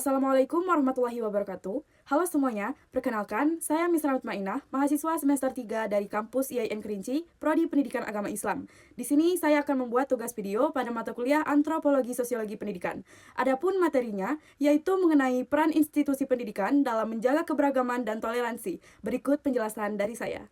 Assalamualaikum warahmatullahi wabarakatuh. Halo semuanya, perkenalkan, saya Miss Rahmat, mahasiswa semester 3 dari kampus IAIN Kerinci, Prodi Pendidikan Agama Islam. Di sini saya akan membuat tugas video pada mata kuliah Antropologi Sosiologi Pendidikan. Adapun materinya, yaitu mengenai peran institusi pendidikan dalam menjaga keberagaman dan toleransi. Berikut penjelasan dari saya.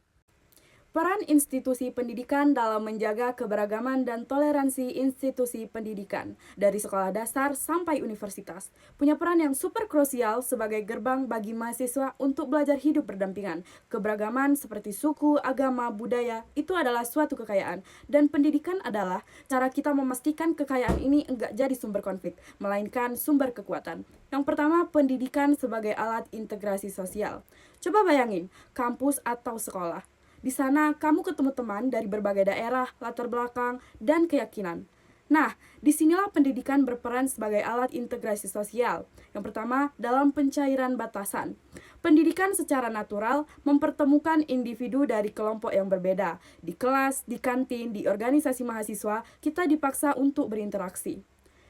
Peran institusi pendidikan dalam menjaga keberagaman dan toleransi institusi pendidikan dari sekolah dasar sampai universitas punya peran yang super krusial sebagai gerbang bagi mahasiswa untuk belajar hidup berdampingan. Keberagaman seperti suku, agama, budaya itu adalah suatu kekayaan, dan pendidikan adalah cara kita memastikan kekayaan ini enggak jadi sumber konflik, melainkan sumber kekuatan. Yang pertama, pendidikan sebagai alat integrasi sosial. Coba bayangin, kampus atau sekolah. Di sana, kamu ketemu teman dari berbagai daerah, latar belakang, dan keyakinan. Nah, disinilah pendidikan berperan sebagai alat integrasi sosial. Yang pertama, dalam pencairan batasan. Pendidikan secara natural mempertemukan individu dari kelompok yang berbeda. Di kelas, di kantin, di organisasi mahasiswa, kita dipaksa untuk berinteraksi.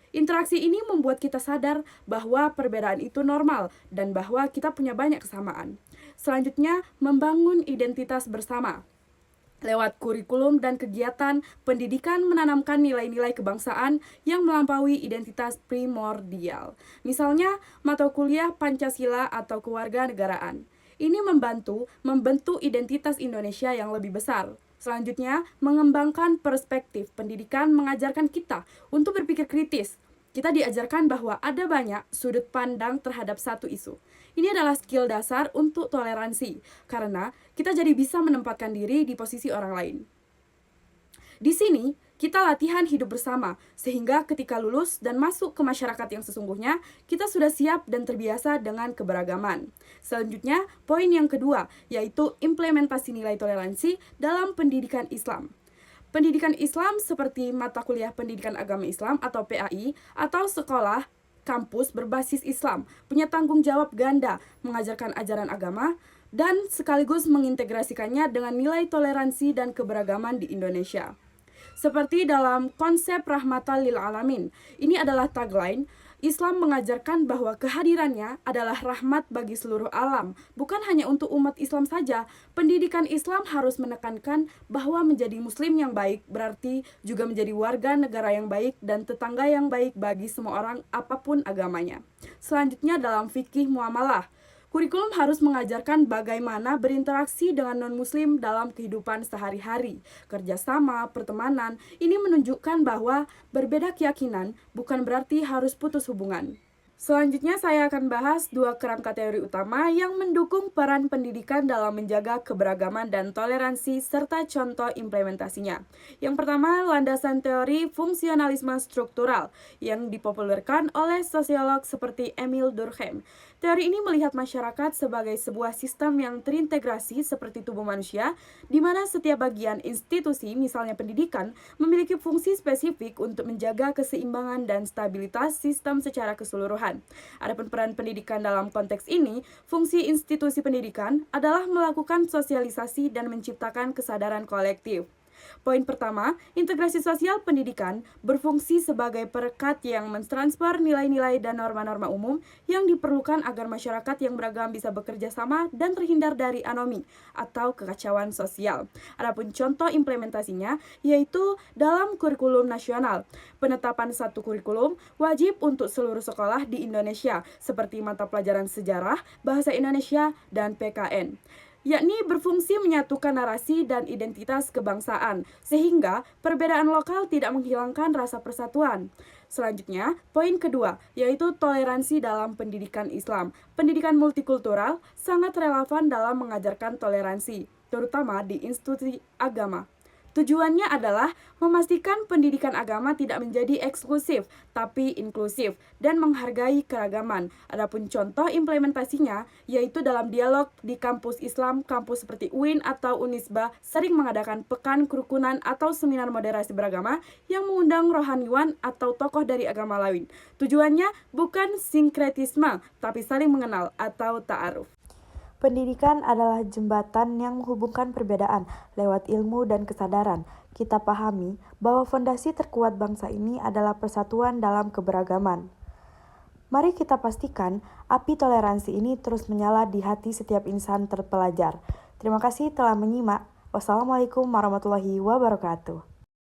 Interaksi ini membuat kita sadar bahwa perbedaan itu normal dan bahwa kita punya banyak kesamaan. Selanjutnya, membangun identitas bersama. Lewat kurikulum dan kegiatan, pendidikan menanamkan nilai-nilai kebangsaan yang melampaui identitas primordial. Misalnya, mata kuliah Pancasila atau kewarganegaraan. Ini membentuk identitas Indonesia yang lebih besar. Selanjutnya, mengembangkan perspektif. Pendidikan mengajarkan kita untuk berpikir kritis. Kita diajarkan bahwa ada banyak sudut pandang terhadap satu isu. Ini adalah skill dasar untuk toleransi, karena kita jadi bisa menempatkan diri di posisi orang lain. Di sini, kita latihan hidup bersama, sehingga ketika lulus dan masuk ke masyarakat yang sesungguhnya, kita sudah siap dan terbiasa dengan keberagaman. Selanjutnya, poin yang kedua, yaitu implementasi nilai toleransi dalam pendidikan Islam. Pendidikan Islam seperti mata kuliah Pendidikan Agama Islam atau PAI atau sekolah kampus berbasis Islam punya tanggung jawab ganda mengajarkan ajaran agama dan sekaligus mengintegrasikannya dengan nilai toleransi dan keberagaman di Indonesia. Seperti dalam konsep rahmatan lil alamin, ini adalah tagline. Islam mengajarkan bahwa kehadirannya adalah rahmat bagi seluruh alam, bukan hanya untuk umat Islam saja. Pendidikan Islam harus menekankan bahwa menjadi muslim yang baik berarti juga menjadi warga negara yang baik dan tetangga yang baik bagi semua orang apapun agamanya. Selanjutnya dalam fikih muamalah, kurikulum harus mengajarkan bagaimana berinteraksi dengan non-muslim dalam kehidupan sehari-hari. Kerjasama, pertemanan, ini menunjukkan bahwa berbeda keyakinan bukan berarti harus putus hubungan. Selanjutnya saya akan bahas dua kerangka teori utama yang mendukung peran pendidikan dalam menjaga keberagaman dan toleransi serta contoh implementasinya. Yang pertama, landasan teori fungsionalisme struktural yang dipopulerkan oleh sosiolog seperti Emil Durkheim. Teori ini melihat masyarakat sebagai sebuah sistem yang terintegrasi seperti tubuh manusia, di mana setiap bagian institusi, misalnya pendidikan, memiliki fungsi spesifik untuk menjaga keseimbangan dan stabilitas sistem secara keseluruhan. Adapun peran pendidikan dalam konteks ini, fungsi institusi pendidikan adalah melakukan sosialisasi dan menciptakan kesadaran kolektif. Poin pertama, integrasi sosial pendidikan berfungsi sebagai perekat yang mentransfer nilai-nilai dan norma-norma umum yang diperlukan agar masyarakat yang beragam bisa bekerja sama dan terhindar dari anomi atau kekacauan sosial. Adapun contoh implementasinya yaitu dalam kurikulum nasional. Penetapan satu kurikulum wajib untuk seluruh sekolah di Indonesia seperti mata pelajaran sejarah, bahasa Indonesia, dan PKN, yakni berfungsi menyatukan narasi dan identitas kebangsaan, sehingga perbedaan lokal tidak menghilangkan rasa persatuan. Selanjutnya, poin kedua, yaitu toleransi dalam pendidikan Islam. Pendidikan multikultural sangat relevan dalam mengajarkan toleransi, terutama di institusi agama. Tujuannya adalah memastikan pendidikan agama tidak menjadi eksklusif, tapi inklusif dan menghargai keragaman. Adapun contoh implementasinya, yaitu dalam dialog di kampus Islam, kampus seperti UIN atau Unisba sering mengadakan pekan kerukunan atau seminar moderasi beragama yang mengundang rohaniwan atau tokoh dari agama lain. Tujuannya bukan sinkretisme, tapi saling mengenal atau ta'aruf. Pendidikan adalah jembatan yang menghubungkan perbedaan lewat ilmu dan kesadaran. Kita pahami bahwa fondasi terkuat bangsa ini adalah persatuan dalam keberagaman. Mari kita pastikan api toleransi ini terus menyala di hati setiap insan terpelajar. Terima kasih telah menyimak. Wassalamualaikum warahmatullahi wabarakatuh.